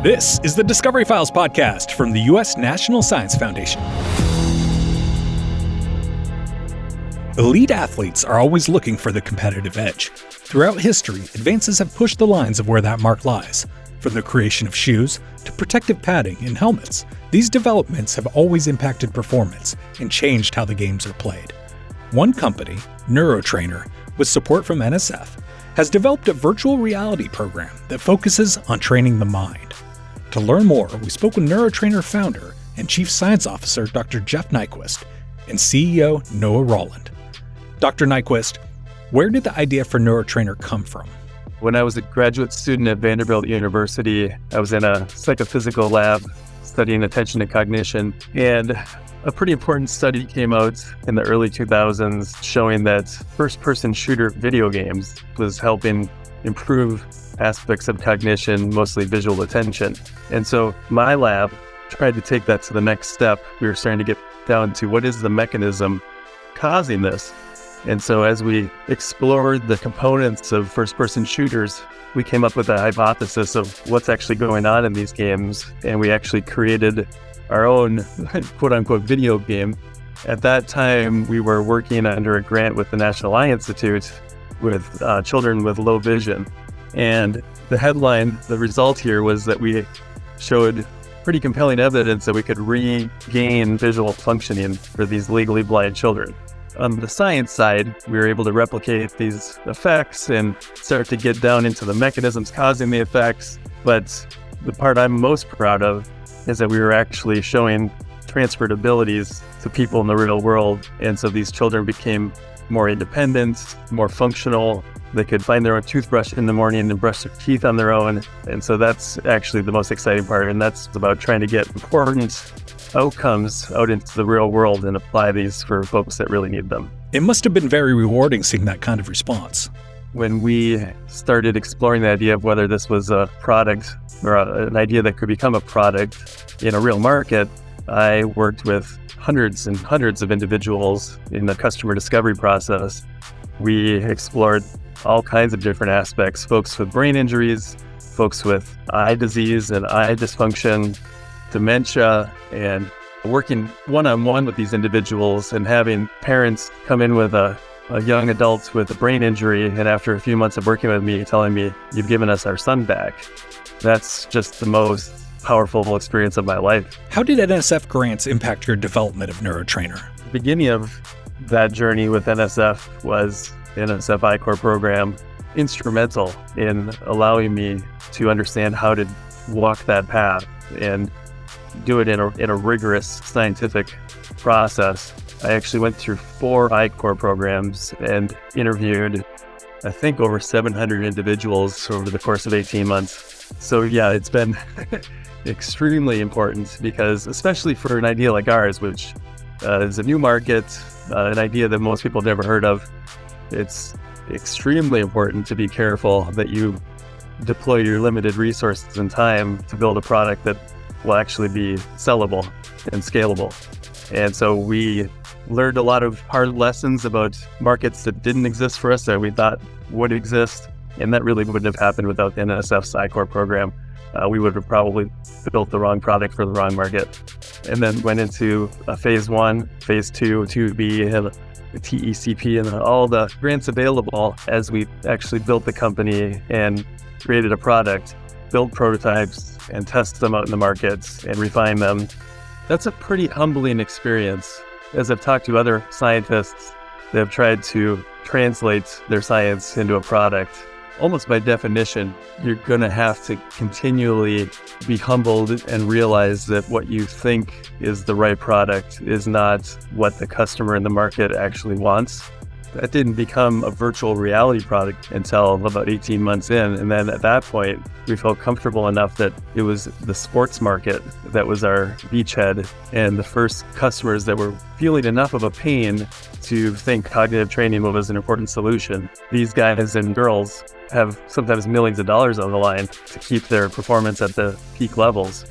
This is the Discovery Files podcast from the U.S. National Science Foundation. Elite athletes are always looking for the competitive edge. Throughout history, advances have pushed the lines of where that mark lies. From the creation of shoes to protective padding and helmets, these developments have always impacted performance and changed how the games are played. One company, NeuroTrainer, with support from NSF, has developed a virtual reality program that focuses on training the mind. To learn more, we spoke with NeuroTrainer founder and Chief Science Officer Dr. Jeff Nyquist and CEO Noah Rolland. Dr. Nyquist, where did the idea for NeuroTrainer come from? When I was a graduate student at Vanderbilt University, I was in a psychophysical lab studying attention and cognition, and a pretty important study came out in the early 2000s showing that first-person shooter video games was helping improve aspects of cognition, mostly visual attention. And so my lab tried to take that to the next step. We were starting to get down to what is the mechanism causing this. And so as we explored the components of first-person shooters, we came up with a hypothesis of what's actually going on in these games. And we actually created our own quote-unquote video game. At that time, we were working under a grant with the National Eye Institute with children with low vision. And the headline, the result here was that we showed pretty compelling evidence that we could regain visual functioning for these legally blind children. On the science side, we were able to replicate these effects and start to get down into the mechanisms causing the effects. But the part I'm most proud of is that we were actually showing transferred abilities to people in the real world. And so these children became more independent, more functional. They could find their own toothbrush in the morning and brush their teeth on their own. And so that's actually the most exciting part. And that's about trying to get important outcomes out into the real world and apply these for folks that really need them. It must have been very rewarding seeing that kind of response. When we started exploring the idea of whether this was a product or an idea that could become a product in a real market, I worked with hundreds and hundreds of individuals in the customer discovery process. We explored all kinds of different aspects, folks with brain injuries, folks with eye disease and eye dysfunction, dementia, and working one-on-one with these individuals and having parents come in with a young adult with a brain injury, and after a few months of working with me, telling me, "You've given us our son back." That's just the most powerful experience of my life. How did NSF grants impact your development of NeuroTrainer? The beginning of that journey with NSF was the NSF I-Corps program, instrumental in allowing me to understand how to walk that path and do it in a rigorous scientific process. I actually went through 4 I-Corps programs and interviewed, I think, over 700 individuals over the course of 18 months. So yeah, it's been extremely important because, especially for an idea like ours, which is a new market, an idea that most people have never heard of, it's extremely important to be careful that you deploy your limited resources and time to build a product that will actually be sellable and scalable. And so we learned a lot of hard lessons about markets that didn't exist for us that we thought would exist. And that really wouldn't have happened without the NSF's I-Corps program. We would have probably built the wrong product for the wrong market. And then went into a phase 1, phase 2, 2B, and the TECP, and all the grants available as we actually built the company and created a product, build prototypes, and test them out in the markets and refine them. That's a pretty humbling experience. As I've talked to other scientists, they've tried to translate their science into a product. Almost by definition, you're going to have to continually be humbled and realize that what you think is the right product is not what the customer in the market actually wants. That didn't become a virtual reality product until about 18 months in. And then at that point, we felt comfortable enough that it was the sports market that was our beachhead, and the first customers that were feeling enough of a pain to think cognitive training was an important solution. These guys and girls have sometimes millions of dollars on the line to keep their performance at the peak levels.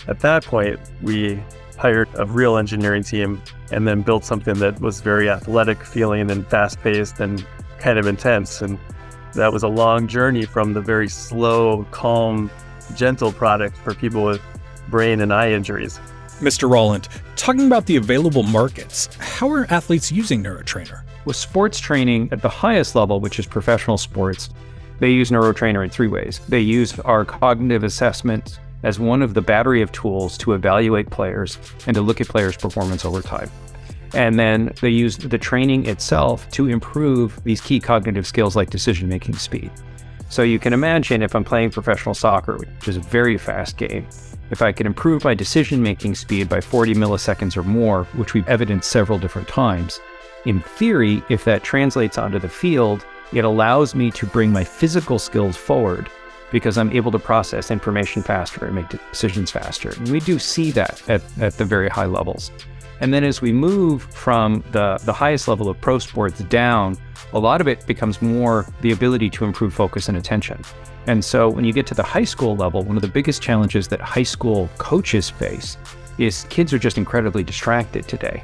At that point, we hired a real engineering team and then built something that was very athletic feeling and fast-paced and kind of intense. And that was a long journey from the very slow, calm gentle product for people with brain and eye injuries. Mr. Rolland, talking about the available markets, how are athletes using NeuroTrainer? With sports training at the highest level, which is professional sports, they use NeuroTrainer in 3 ways. They use our cognitive assessment as one of the battery of tools to evaluate players and to look at players' performance over time. And then they use the training itself to improve these key cognitive skills like decision-making speed. So you can imagine if I'm playing professional soccer, which is a very fast game, if I can improve my decision-making speed by 40 milliseconds or more, which we've evidenced several different times, in theory, if that translates onto the field, it allows me to bring my physical skills forward because I'm able to process information faster and make decisions faster. And we do see that at the very high levels. And then as we move from the highest level of pro sports down, a lot of it becomes more the ability to improve focus and attention. And so when you get to the high school level, one of the biggest challenges that high school coaches face is kids are just incredibly distracted today.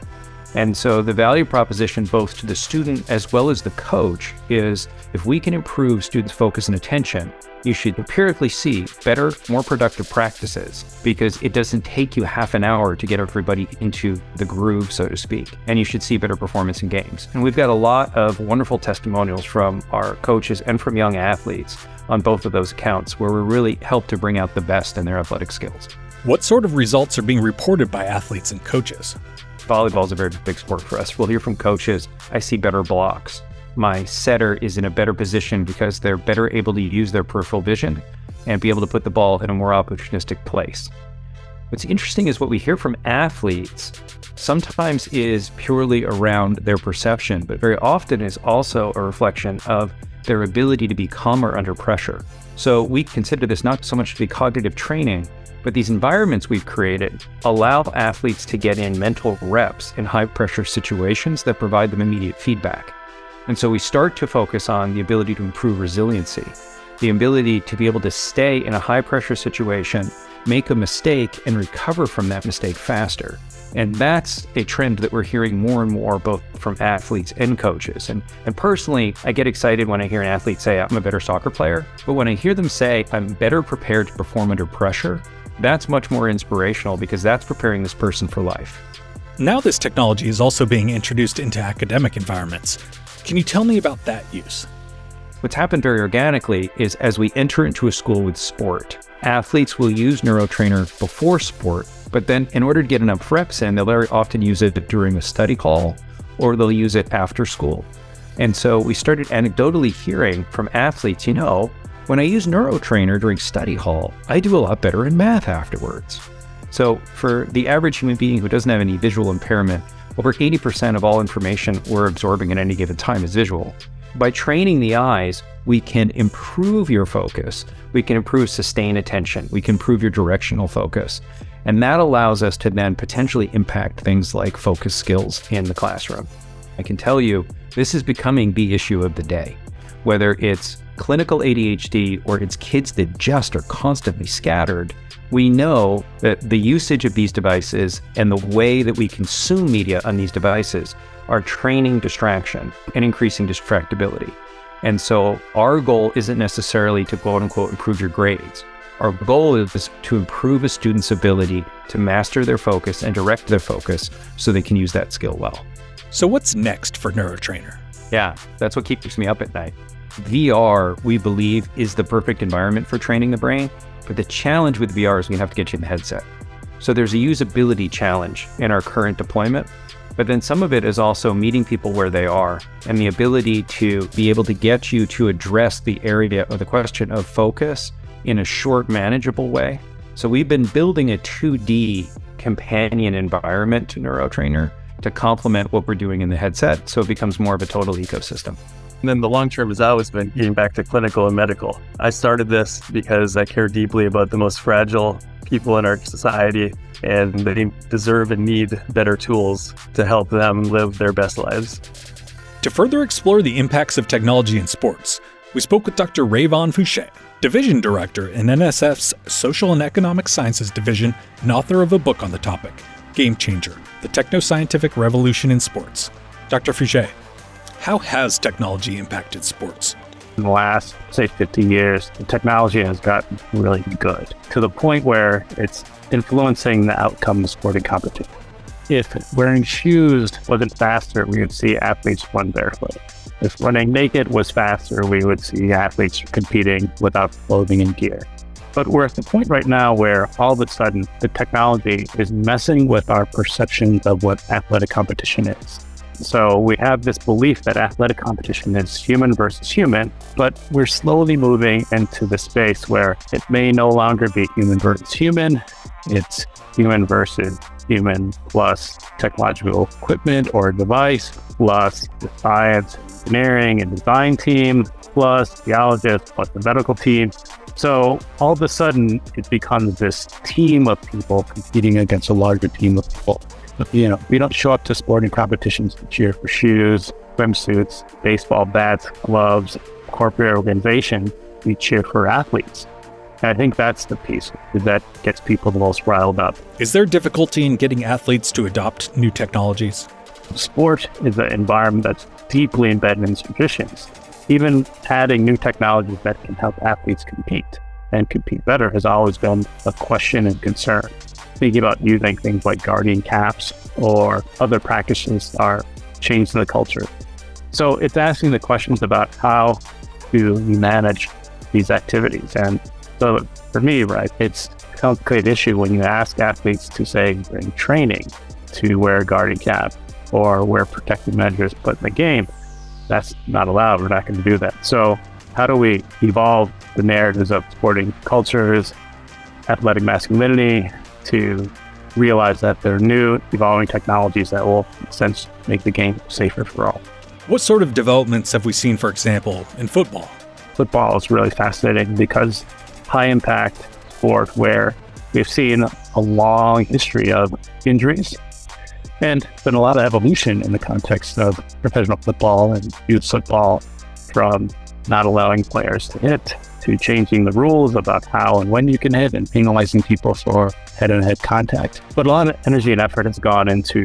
And so the value proposition both to the student as well as the coach is if we can improve students' focus and attention, you should empirically see better, more productive practices because it doesn't take you half an hour to get everybody into the groove, so to speak. And you should see better performance in games. And we've got a lot of wonderful testimonials from our coaches and from young athletes on both of those accounts where we really help to bring out the best in their athletic skills. What sort of results are being reported by athletes and coaches? Volleyball is a very big sport for us. We'll hear from coaches, I see better blocks. My setter is in a better position because they're better able to use their peripheral vision and be able to put the ball in a more opportunistic place. What's interesting is what we hear from athletes sometimes is purely around their perception, but very often is also a reflection of their ability to be calmer under pressure. So we consider this not so much to be cognitive training, but these environments we've created allow athletes to get in mental reps in high pressure situations that provide them immediate feedback. And so we start to focus on the ability to improve resiliency, the ability to be able to stay in a high pressure situation, make a mistake and recover from that mistake faster. And that's a trend that we're hearing more and more, both from athletes and coaches. And personally, I get excited when I hear an athlete say, I'm a better soccer player. But when I hear them say, I'm better prepared to perform under pressure, that's much more inspirational because that's preparing this person for life. Now this technology is also being introduced into academic environments. Can you tell me about that use? What's happened very organically is as we enter into a school with sport, athletes will use NeuroTrainer before sport, but then in order to get enough reps in, they'll very often use it during a study hall or they'll use it after school. And so we started anecdotally hearing from athletes, when I use NeuroTrainer during study hall, I do a lot better in math afterwards. So for the average human being who doesn't have any visual impairment, over 80% of all information we're absorbing at any given time is visual. By training the eyes, we can improve your focus. We can improve sustained attention. We can improve your directional focus. And that allows us to then potentially impact things like focus skills in the classroom. I can tell you, this is becoming the issue of the day. Whether it's clinical ADHD or it's kids that just are constantly scattered, we know that the usage of these devices and the way that we consume media on these devices are training distraction and increasing distractibility. And so our goal isn't necessarily to quote unquote improve your grades. Our goal is to improve a student's ability to master their focus and direct their focus so they can use that skill well. So what's next for NeuroTrainer? Yeah, that's what keeps me up at night. VR, we believe, is the perfect environment for training the brain, but the challenge with VR is we have to get you in the headset. So there's a usability challenge in our current deployment, but then some of it is also meeting people where they are and the ability to be able to get you to address the area of the question of focus in a short, manageable way. So we've been building a 2D companion environment to NeuroTrainer to complement what we're doing in the headset, so it becomes more of a total ecosystem. And then the long term has always been getting back to clinical and medical. I started this because I care deeply about the most fragile people in our society, and they deserve and need better tools to help them live their best lives. To further explore the impacts of technology in sports, we spoke with Dr. Rayvon Fouché, Division Director in NSF's Social and Economic Sciences Division and author of a book on the topic, Game Changer, The Techno-Scientific Revolution in Sports. Dr. Fouché, how has technology impacted sports? in the last, say, 50 years, the technology has gotten really good to the point where it's influencing the outcome of sporting competition. If wearing shoes wasn't faster, we would see athletes run barefoot. If running naked was faster, we would see athletes competing without clothing and gear. But we're at the point right now where all of a sudden the technology is messing with our perceptions of what athletic competition is. So we have this belief that athletic competition is human versus human, but we're slowly moving into the space where it may no longer be human versus human. It's human versus human plus technological equipment or device, plus the science, engineering, and design team, plus geologists, plus the medical team. So all of a sudden, it becomes this team of people competing against a larger team of people. We don't show up to sporting competitions to cheer for shoes, swimsuits, baseball bats, gloves, corporate organization. We cheer for athletes. And I think that's the piece that gets people the most riled up. Is there difficulty in getting athletes to adopt new technologies? Sport is an environment that's deeply embedded in traditions. Even adding new technologies that can help athletes compete and compete better has always been a question and concern. Thinking about using things like guardian caps or other practices are changing the culture. So it's asking the questions about how do we manage these activities. And so for me, right, it's a complicated issue when you ask athletes to say during training to wear a guardian cap or wear protective measures, but in the game, that's not allowed. We're not going to do that. So how do we evolve the narratives of sporting cultures, athletic masculinity, to realize that they're new, evolving technologies that will, in a sense, make the game safer for all. What sort of developments have we seen, for example, in football? Football is really fascinating because high impact sport where we've seen a long history of injuries and been a lot of evolution in the context of professional football and youth football, from not allowing players to hit to changing the rules about how and when you can hit and penalizing people for head-on-head contact. But a lot of energy and effort has gone into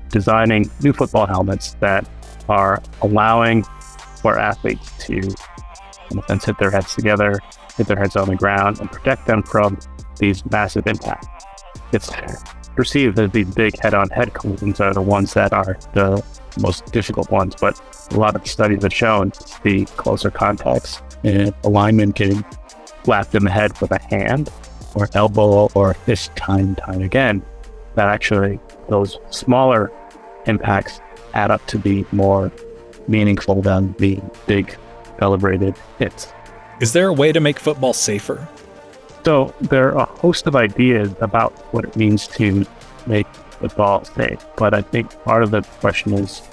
designing new football helmets that are allowing for athletes to, in a sense, hit their heads together, hit their heads on the ground, and protect them from these massive impacts. It's perceived that these big head-on-head collisions are the ones that are the most difficult ones, but a lot of studies have shown the closer contacts and alignment getting slapped in the head with a hand or elbow or fist time again, that actually those smaller impacts add up to be more meaningful than the big celebrated hits. Is there a way to make football safer? So there are a host of ideas about what it means to make football safe, but I think part of the question is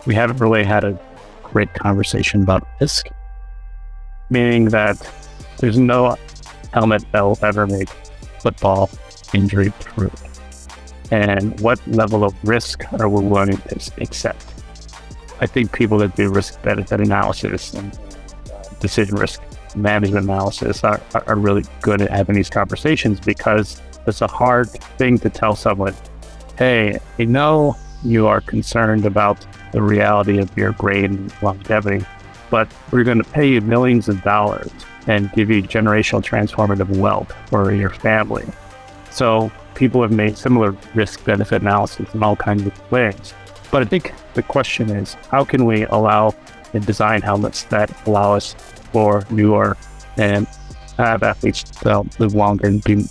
we haven't really had a great conversation about risk, meaning that there's no helmet that will ever make football injury proof. And what level of risk are we willing to accept? I think people that do risk-benefit analysis and decision risk management analysis are really good at having these conversations, because it's a hard thing to tell someone, hey, I know you are concerned about the reality of your brain longevity, but we're going to pay you millions of dollars and give you generational transformative wealth for your family. So people have made similar risk-benefit analysis in all kinds of ways. But I think the question is, how can we allow and design helmets that allow us for newer and have athletes live longer and be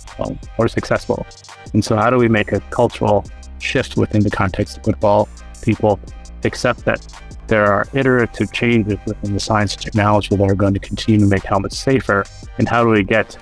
more successful? And so how do we make a cultural shift within the context of football? People accept that there are iterative changes within the science and technology that are going to continue to make helmets safer. And how do we get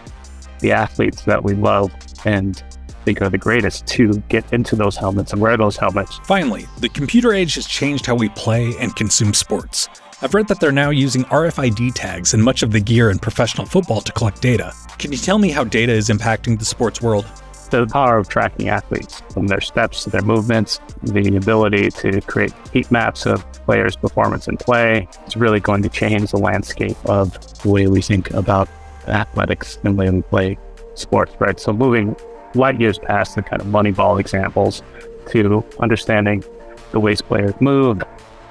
the athletes that we love and think are the greatest to get into those helmets and wear those helmets? Finally, the computer age has changed how we play and consume sports. I've read that they're now using RFID tags in much of the gear in professional football to collect data. Can you tell me how data is impacting the sports world? The power of tracking athletes, from their steps to their movements, the ability to create heat maps of players' performance in play, is really going to change the landscape of the way we think about athletics and the way we play sports, right? So moving light years past the kind of Moneyball examples to understanding the ways players move,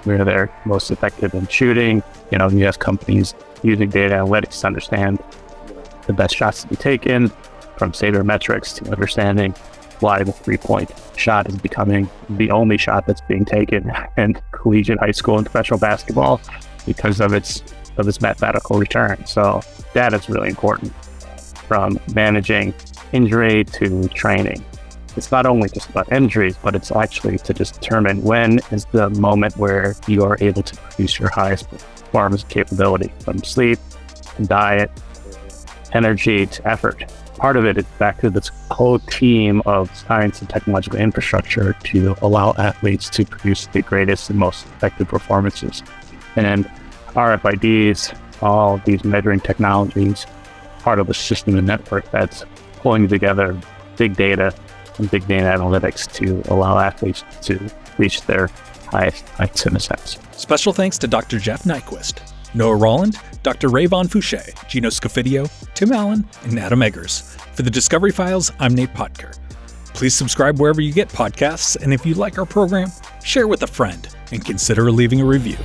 where they're most effective in shooting. You have companies using data analytics to understand the best shots to be taken, from sabermetrics to understanding why the 3-point shot is becoming the only shot that's being taken in collegiate, high school, and professional basketball because of its mathematical return. So data is really important, from managing injury to training. It's not only just about injuries, but it's actually to just determine when is the moment where you are able to produce your highest performance capability, from sleep and diet, energy to effort. Part of it is back to this whole team of science and technological infrastructure to allow athletes to produce the greatest and most effective performances. And RFIDs, all these measuring technologies, part of a system and network that's pulling together big data and big data analytics to allow athletes to reach their highest heights in a sense. Special thanks to Dr. Jeff Nyquist, Noah Rolland, Dr. Rayvon Fouché, Gino Scofidio, Tim Allen, and Adam Eggers. For the Discovery Files, I'm Nate Potker. Please subscribe wherever you get podcasts, and if you like our program, share with a friend and consider leaving a review.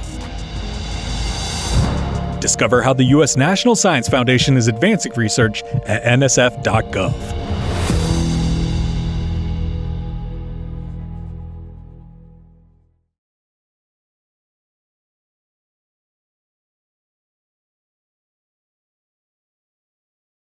Discover how the U.S. National Science Foundation is advancing research at nsf.gov.